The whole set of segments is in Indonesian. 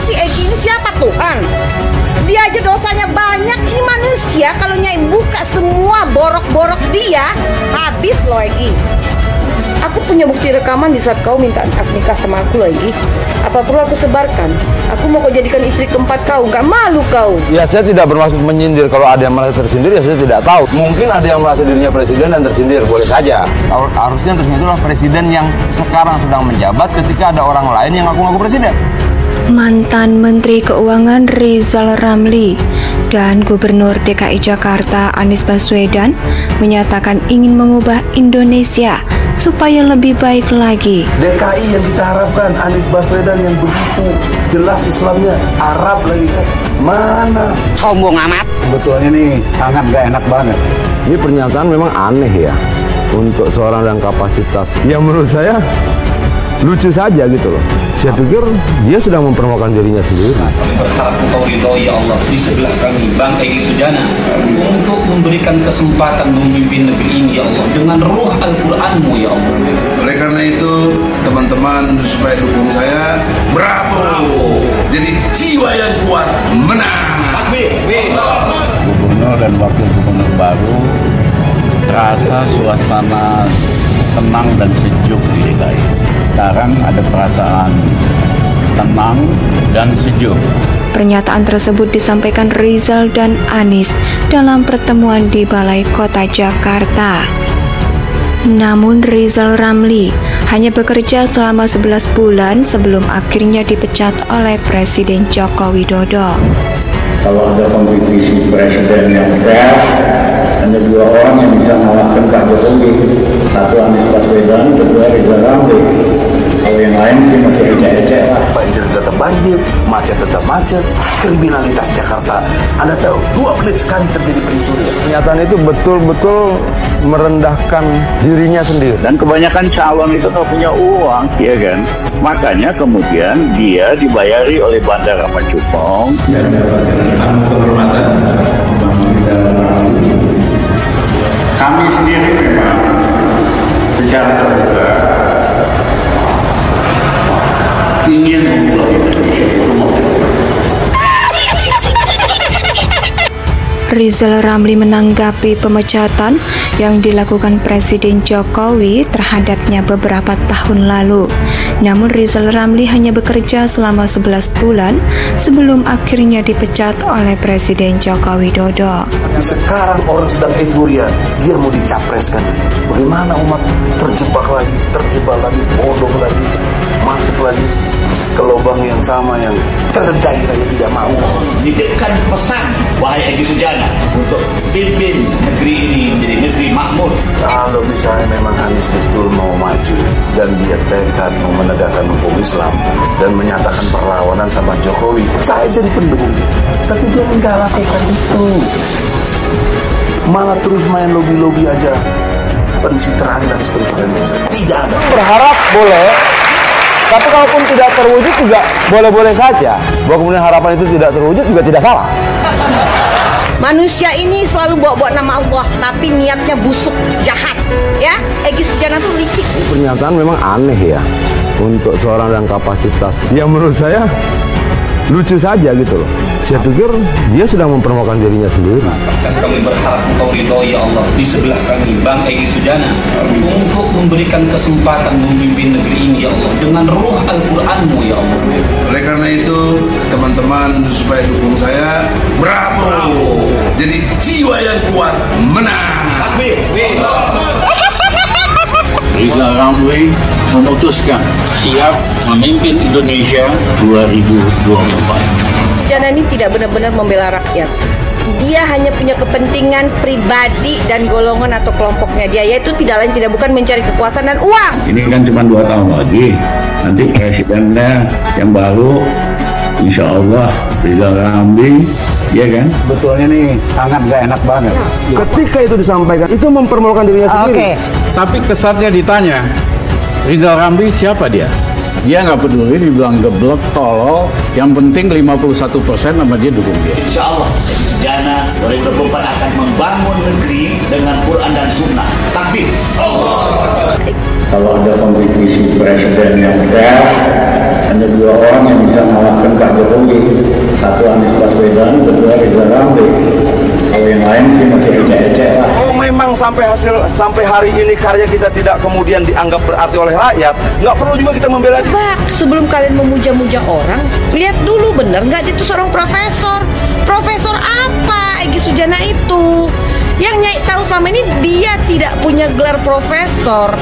si Egy ini siapa Tuhan? Dia aja dosanya banyak, ini manusia. Kalau Nyai buka semua borok-borok dia, habis loh Egy. Aku punya bukti rekaman di saat kau minta nikah sama aku loh Egy. Apa perlu aku sebarkan? Aku mau kau jadikan istri keempat kau, gak malu kau? Ya saya tidak bermaksud menyindir. Kalau ada yang merasa tersindir ya saya tidak tahu. Mungkin ada yang merasa dirinya presiden dan tersindir, boleh saja. Harusnya tersindir adalah presiden yang sekarang sedang menjabat ketika ada orang lain yang ngaku-ngaku presiden. Mantan Menteri Keuangan Rizal Ramli dan Gubernur DKI Jakarta Anies Baswedan menyatakan ingin mengubah Indonesia supaya lebih baik lagi. DKI yang kita harapkan, Anies Baswedan yang begitu jelas Islamnya, Arab lagi kan, mana? Sombong amat. Sebetulnya ini sangat gak enak banget. Ini pernyataan memang aneh ya untuk seorang dengan kapasitas yang menurut saya lucu saja gitu loh. Saya pikir dia sedang mempermalukan dirinya sendiri. Kami berharap Engkau ridho ya Allah di sebelah kami Bang Egy Sujana untuk memberikan kesempatan memimpin negeri ini ya Allah dengan ruh Al-Quranmu ya Allah. Oleh karena itu teman-teman supaya dukung saya, bravo. Jadi jiwa yang kuat menang. Gubernur dan wakil gubernur baru terasa suasana tenang dan sejuk di DKI. Sekarang ada perasaan tenang dan sejuk. Pernyataan tersebut disampaikan Rizal dan Anies dalam pertemuan di Balai Kota Jakarta. Namun Rizal Ramli hanya bekerja selama 11 bulan sebelum akhirnya dipecat oleh Presiden Joko Widodo. Kalau ada kompetisi presiden yang fair, hanya dua orang yang bisa mengalahkan Pak Jokowi. Satu Anies Baswedan, kedua Rizal Ramli. Kalau yang lain sih masih ecek-ecek lah. Banjir tetap banjir, macet tetap macet, kriminalitas Jakarta. Anda tahu, 2 menit sekali terjadi pencurian. Pernyataan itu betul-betul merendahkan dirinya sendiri. Dan kebanyakan calon itu nggak punya uang, ya kan? Makanya kemudian dia dibayari oleh Bandar Ahmad Cukong. Dan mendapatkan kehormatan kami sendiri memang secara terbuka ingin membuat Indonesia otomotif. Rizal Ramli menanggapi pemecatan yang dilakukan Presiden Jokowi terhadapnya beberapa tahun lalu. Namun Rizal Ramli hanya bekerja selama 11 bulan sebelum akhirnya dipecat oleh Presiden Joko Widodo. Sekarang orang sedang euforia, dia mau dicapreskan. Bagaimana umat terjebak lagi, bodoh lagi, masuk lagi ke lubang yang sama yang terledai saja tidak mau. Nitipkan pesan wahai Egy Sujana untuk pimpin negeri ini menjadi negeri makmur. Kalau misalnya memang Anies betul mau maju dan dia tekad mau menegakkan hukum Islam dan menyatakan perlawanan sama Jokowi, saya jadi pendukung dia. Tapi dia enggak lakukan itu, malah terus main lobby-lobby aja, pencitraan dan seterusnya. Tidak ada. Berharap boleh, tapi kalaupun tidak terwujud juga boleh-boleh saja. Bahwa kemudian harapan itu tidak terwujud juga tidak salah. Manusia ini selalu bawa-bawa nama Allah, tapi niatnya busuk, jahat. Ya, Egy Sujana tuh licik. Ini pernyataan memang aneh ya untuk seorang dengan kapasitas yang menurut saya lucu saja gitu loh. Saya pikir dia sedang mempermalukan dirinya sendiri. Kami berharap Engkau ridho ya Allah di sebelah kami Bang Egy Sujana untuk memberikan kesempatan memimpin negeri ini ya Allah dengan ruh Al-Quranmu ya Allah. Oleh karena itu teman-teman supaya dukung saya, bravo. Jadi jiwa yang kuat menang. Rizal Ramli memutuskan siap memimpin Indonesia 2024. Sujana ini tidak benar-benar membela rakyat. Dia hanya punya kepentingan pribadi dan golongan atau kelompoknya dia, yaitu tidak lain tidak bukan mencari kekuasaan dan uang. Ini kan cuma 2 tahun lagi, nanti presidennya yang baru, insya Allah Rizal Ramli, ya kan? Betulnya nih sangat gak enak banget. Ketika itu disampaikan, itu mempermalukan dirinya sendiri. Tapi kesannya ditanya, Rizal Ramli siapa dia? Dia nggak peduli, dibilang geblek, tolol. Yang penting 51% sama dia dukung dia. Insya Allah Egy Sujana 2024 akan membangun negeri dengan Quran dan Sunnah. Takbir. Kalau ada kompetisi presiden yang fair, hanya 2 orang yang bisa mengalahkan Pak Jokowi. Satu Anies Baswedan, kedua Rizal Ramli. Kalau yang lain sih masih ecek-ecek lah. Oh, memang sampai hari ini karya kita tidak kemudian dianggap berarti oleh rakyat, nggak perlu juga kita membela dia. Pak, sebelum kalian memuja-muja orang, lihat dulu bener nggak dia itu seorang profesor. Profesor apa Egy Sujana itu? Yang Nyai tahu selama ini dia tidak punya gelar profesor.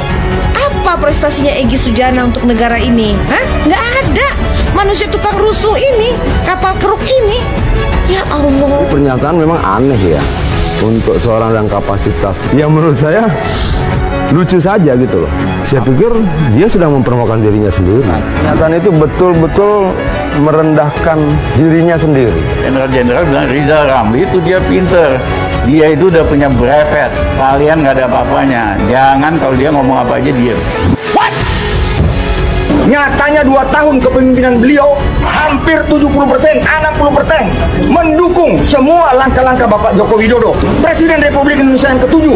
Apa prestasinya Egy Sujana untuk negara ini? Hah? Nggak ada. Manusia tukang rusuh ini, kapal keruk ini. Ya Allah. Pernyataan memang aneh ya untuk seorang yang kapasitas yang menurut saya lucu saja gitu loh. Saya pikir dia sedang mempermalukan dirinya sendiri. Pernyataan itu betul-betul merendahkan dirinya sendiri. Jenderal bilang Rizal Ramli itu dia pinter. Dia itu udah punya brevet. Kalian nggak ada apa-apanya. Jangan kalau dia ngomong apa aja diem. Nyatanya 2 tahun kepemimpinan beliau hampir 70%, 60% mendukung semua langkah-langkah Bapak Joko Widodo, Presiden Republik Indonesia yang ke-7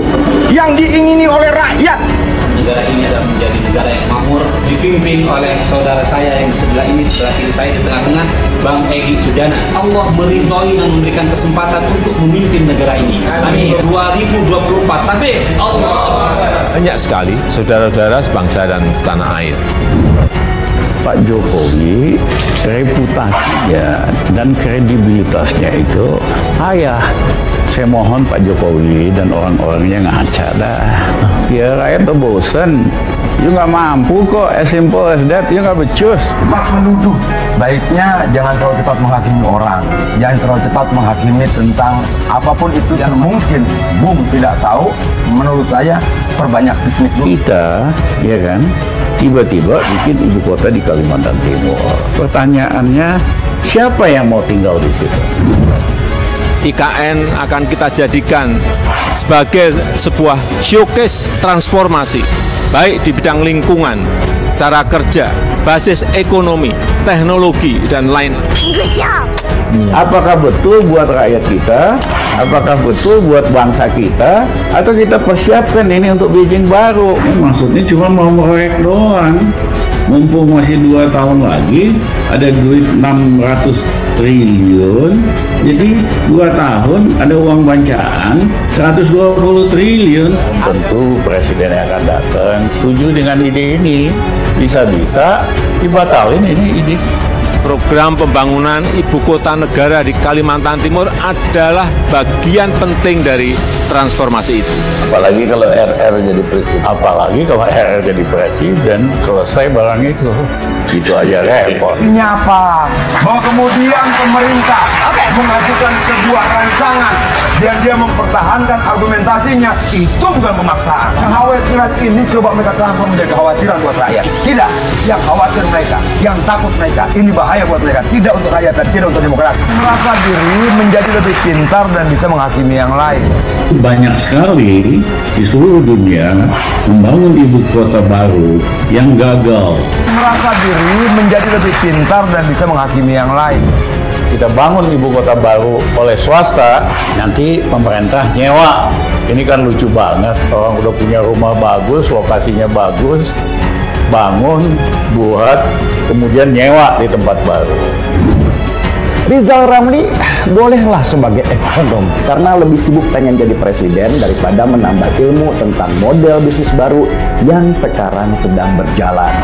yang diingini oleh rakyat. Negara ini adalah menjadi negara yang makmur, dipimpin oleh saudara saya yang sebelah ini, sebelah kiri saya di tengah-tengah, Bang Egy Sujana. Allah meridhoi dan memberikan kesempatan untuk memimpin negara ini. Amin. 2024. Tapi Allah. Banyak sekali saudara-saudara sebangsa dan setanah air. Pak Jokowi reputasinya dan kredibilitasnya itu payah. Saya mohon Pak Jokowi dan orang-orangnya ngaca dah. Ya rakyat tuh bosen. You nggak mampu kok, as simple as that. You nggak becus. Cepat menuduh. Baiknya jangan terlalu cepat menghakimi orang. Jangan terlalu cepat menghakimi tentang apapun itu yang mungkin Bung tidak tahu. Menurut saya perbanyak piknik dulu. Kita, ya kan, tiba-tiba bikin ibu kota di Kalimantan Timur. Pertanyaannya, siapa yang mau tinggal di situ? IKN akan kita jadikan sebagai sebuah showcase transformasi, baik di bidang lingkungan, cara kerja, basis ekonomi, teknologi, dan lain. Apakah betul buat rakyat kita? Apakah betul buat bangsa kita? Atau kita persiapkan ini untuk Beijing baru? Maksudnya cuma mau merek doang. Mumpung masih 2 tahun lagi, ada duit 600 triliun. Jadi 2 tahun ada uang bancaan 120 triliun. Tentu presiden yang akan datang setuju dengan ide ini. Bisa-bisa dibatalin ini ide. Program pembangunan ibu kota negara di Kalimantan Timur adalah bagian penting dari transformasi itu. Apalagi kalau RR jadi presiden. Apalagi kalau RR jadi presiden, selesai barang itu. Itu aja repot. Ini apa? Bahwa kemudian pemerintah mengajukan sebuah rancangan dan dia mempertahankan argumentasinya, itu bukan pemaksaan. Kekhawatiran ini coba mereka transform menjadi kekhawatiran buat rakyat. Tidak, yang khawatir mereka, yang takut mereka, ini bahaya buat mereka. Tidak untuk rakyat dan tidak untuk demokrasi. Merasa diri menjadi lebih pintar dan bisa menghakimi yang lain. Banyak sekali di seluruh dunia membangun ibu kota baru yang gagal. Merasa diri menjadi lebih pintar dan bisa menghakimi yang lain. Kita bangun ibu kota baru oleh swasta, nanti pemerintah nyewa. Ini kan lucu banget, orang udah punya rumah bagus, lokasinya bagus, bangun, buat, kemudian nyewa di tempat baru. Rizal Ramli bolehlah sebagai ekonom karena lebih sibuk pengen jadi presiden daripada menambah ilmu tentang model bisnis baru yang sekarang sedang berjalan.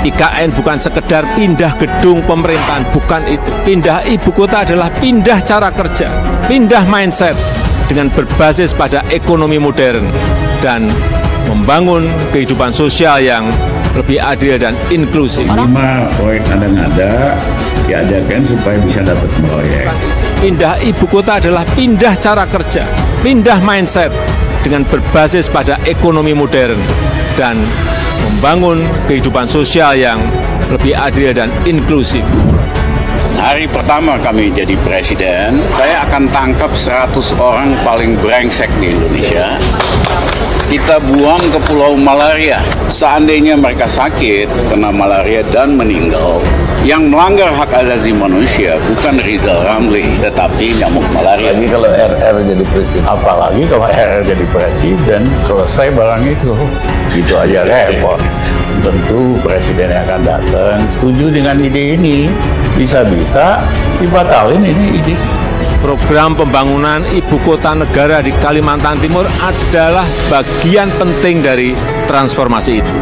IKN bukan sekedar pindah gedung pemerintahan, bukan itu. Pindah ibu kota adalah pindah cara kerja, pindah mindset dengan berbasis pada ekonomi modern dan membangun kehidupan sosial yang lebih adil dan inklusif. 5 proyek ada-ngada diadakan supaya bisa dapat proyek. Pindah ibu kota adalah pindah cara kerja, pindah mindset dengan berbasis pada ekonomi modern dan membangun kehidupan sosial yang lebih adil dan inklusif. Hari pertama kami jadi presiden, saya akan tangkap 100 orang paling brengsek di Indonesia. Kita buang ke Pulau Malaria. Seandainya mereka sakit, kena malaria dan meninggal, Yang melanggar hak asasi manusia bukan Rizal Ramli, tetapi nyamuk malaria. Lagi kalau RR jadi presiden. Apalagi kalau RR jadi presiden, selesai barang itu. Itu aja repot. Tentu presiden yang akan datang setuju dengan ide ini. Bisa-bisa dibatalin ini ide. Program pembangunan ibu kota negara di Kalimantan Timur adalah bagian penting dari transformasi itu.